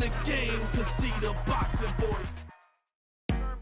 the game, cause see the boxing voice.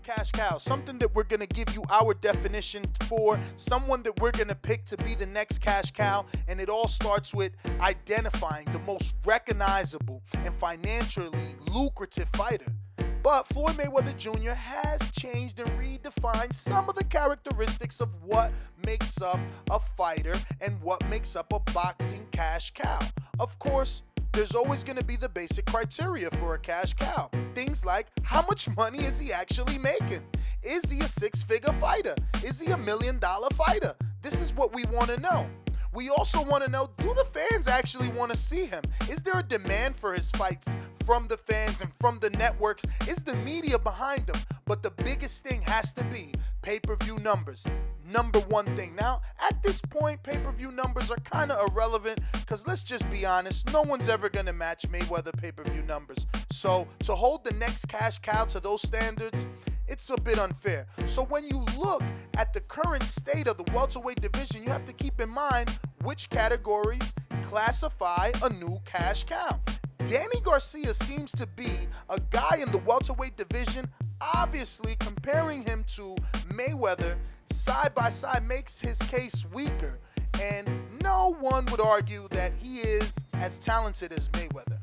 Cash cow, something that we're going to give you our definition for, someone that we're going to pick to be the next cash cow, and it all starts with identifying the most recognizable and financially lucrative fighter. But Floyd Mayweather Jr. has changed and redefined some of the characteristics of what makes up a fighter and what makes up a boxing cash cow. Of course, there's always going to be the basic criteria for a cash cow. Things like, how much money is he actually making? Is he a six-figure fighter? Is he $1 million fighter? This is what we want to know. We also want to know, do the fans actually want to see him? Is there a demand for his fights from the fans and from the networks? Is the media behind him? But the biggest thing has to be pay-per-view numbers. Number one thing. Now, at this point, pay-per-view numbers are kind of irrelevant because let's just be honest, no one's ever going to match Mayweather pay-per-view numbers. So to hold the next cash cow to those standards, it's a bit unfair. So when you look at the current state of the welterweight division, you have to keep in mind which categories classify a new cash cow. Danny Garcia seems to be a guy in the welterweight division. Obviously, comparing him to Mayweather side by side makes his case weaker, and no one would argue that he is as talented as Mayweather.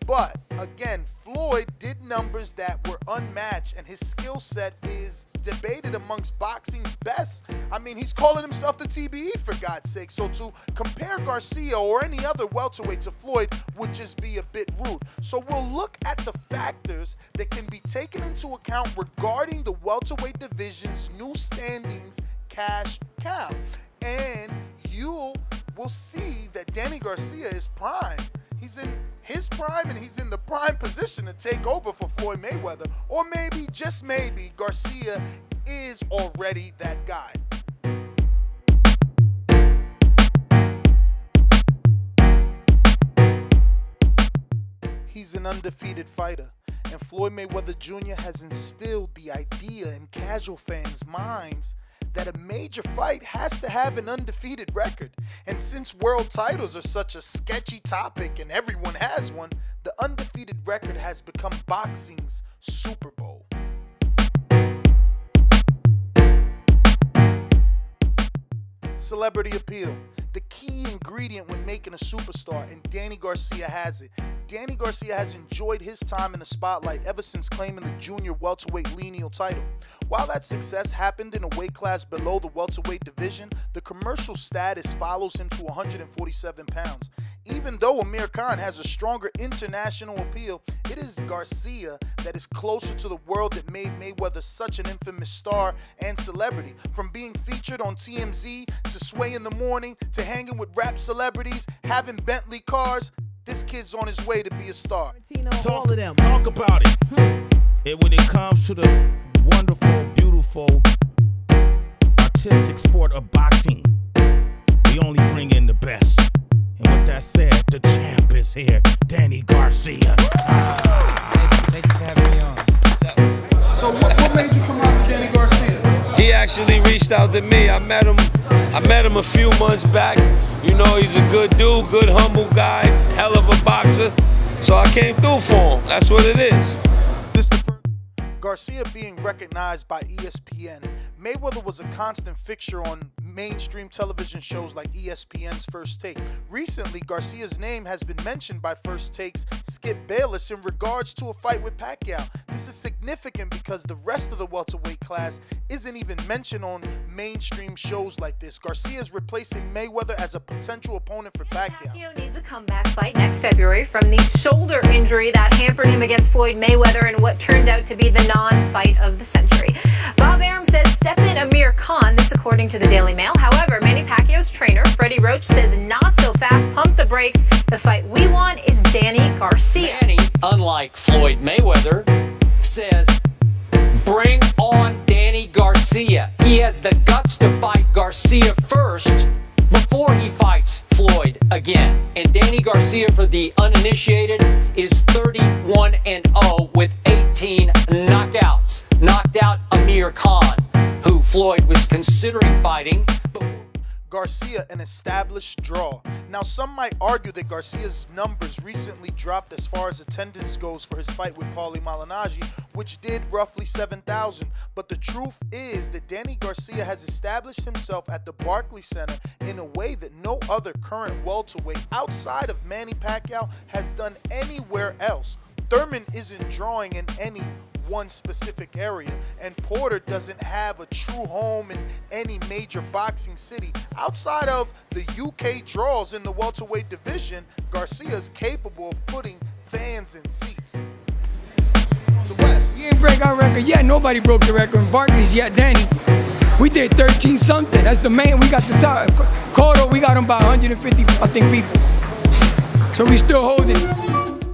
But again, Floyd did numbers that were unmatched, and his skill set is debated amongst boxing's best. I mean, he's calling himself the TBE, for God's sake. So to compare Garcia or any other welterweight to Floyd would just be a bit rude. So we'll look at the factors that can be taken into account regarding the welterweight division's new standings cash cow. And you will see that Danny Garcia is prime. He's in his prime, and he's in the prime position to take over for Floyd Mayweather. Or maybe, just maybe, Garcia is already that guy. He's an undefeated fighter, and Floyd Mayweather Jr. has instilled the idea in casual fans' minds that a major fight has to have an undefeated record. And since world titles are such a sketchy topic and everyone has one, the undefeated record has become boxing's Super Bowl. Celebrity appeal, the key ingredient when making a superstar, and Danny Garcia has it. Danny Garcia has enjoyed his time in the spotlight ever since claiming the junior welterweight lineal title. While that success happened in a weight class below the welterweight division, the commercial status follows him to 147 pounds. Even though Amir Khan has a stronger international appeal, it is Garcia that is closer to the world that made Mayweather such an infamous star and celebrity. From being featured on TMZ, to Sway in the Morning, to hanging with rap celebrities, having Bentley cars, this kid's on his way to be a star. Talk about it. And when it comes to the wonderful, beautiful, artistic sport of boxing, we only bring in the best. And with that said, the champ is here, Danny Garcia. Thank you for having me on. So what made you come out with Danny Garcia? He actually reached out to me. I met him a few months back. You know, he's a good dude, good humble guy, hell of a boxer. So I came through for him. That's what it is. This the first Garcia being recognized by ESPN. Mayweather was a constant fixture on mainstream television shows like ESPN's First Take. Recently, Garcia's name has been mentioned by First Take's Skip Bayless in regards to a fight with Pacquiao. This is significant because the rest of the welterweight class isn't even mentioned on mainstream shows like this. Garcia is replacing Mayweather as a potential opponent for Pacquiao. Pacquiao needs a comeback fight next February from the shoulder injury that hampered him against Floyd Mayweather in what turned out to be the non-fight of the century. Bob Arum says step in Amir Khan, this according to the Daily Mail. However, Manny Pacquiao's trainer, Freddie Roach, says not so fast, pump the brakes. The fight we want is Danny Garcia. Manny, unlike Floyd Mayweather, says bring on Danny Garcia. He has the guts to fight Garcia first before he fights Floyd again. And Danny Garcia, for the uninitiated, is 31-0 with 18 knockouts. Knocked out Amir Khan, who Floyd was considering fighting before. Garcia an established draw. Now, some might argue that Garcia's numbers recently dropped as far as attendance goes for his fight with Paulie Malignaggi, which did roughly 7,000. But the truth is that Danny Garcia has established himself at the Barclays Center in a way that no other current welterweight outside of Manny Pacquiao has done anywhere else. Thurman isn't drawing in any one specific area, and Porter doesn't have a true home in any major boxing city. Outside of the UK draws in the welterweight division, Garcia is capable of putting fans in seats. On the West, We didn't break our record yet. Nobody broke the record in Barclays yet, Danny. We did 13 something. That's the main. We got the top. Cotto, we got him by 150, I think, people. So we still holding.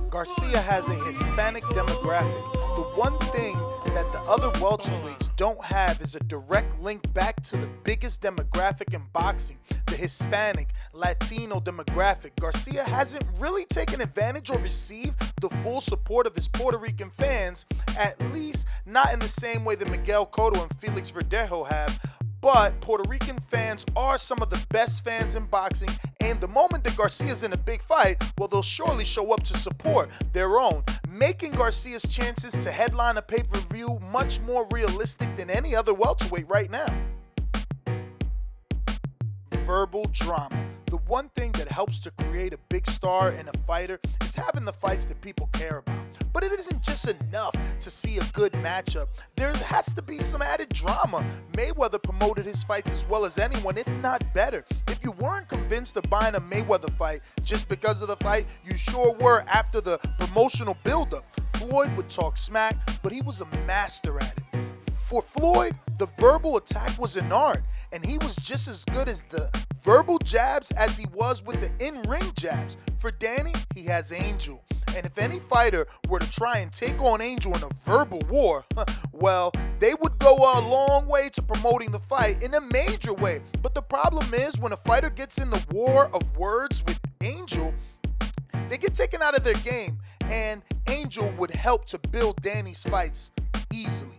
Garcia has a Hispanic demographic. The one thing that the other welterweights don't have is a direct link back to the biggest demographic in boxing, the Hispanic, Latino demographic. Garcia hasn't really taken advantage or received the full support of his Puerto Rican fans, at least not in the same way that Miguel Cotto and Felix Verdejo have. But Puerto Rican fans are some of the best fans in boxing, and the moment that Garcia's in a big fight, well, they'll surely show up to support their own, making Garcia's chances to headline a pay-per-view much more realistic than any other welterweight right now. Verbal drama. The one thing that helps to create a big star in a fighter is having the fights that people care about. But it isn't just enough to see a good matchup. There has to be some added drama. Mayweather promoted his fights as well as anyone, if not better. If you weren't convinced of buying a Mayweather fight just because of the fight, you sure were after the promotional buildup. Floyd would talk smack, but he was a master at it. For Floyd, the verbal attack was an art, and he was just as good as the verbal jabs as he was with the in-ring jabs. For Danny, he has Angel. And if any fighter were to try and take on Angel in a verbal war, well, they would go a long way to promoting the fight in a major way. But the problem is, when a fighter gets in the war of words with Angel, they get taken out of their game, and Angel would help to build Danny's fights easily.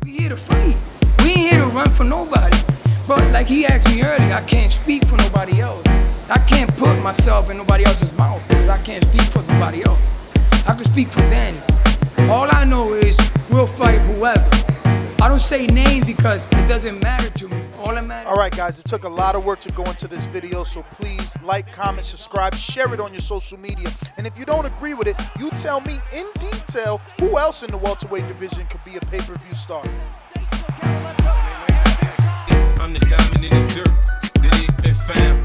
We here to fight. We ain't here to run for nobody. But like he asked me earlier, I can't speak for nobody else. I can't put myself in nobody else's mouth because I can't speak for nobody else. I can speak for Danny. All I know is we'll fight whoever. I don't say names because it doesn't matter to me. All that matters. All right, guys, it took a lot of work to go into this video, so please like, comment, subscribe, share it on your social media. And if you don't agree with it, you tell me in detail who else in the welterweight division could be a pay-per-view star. I'm the diamond in the dirt, the fam.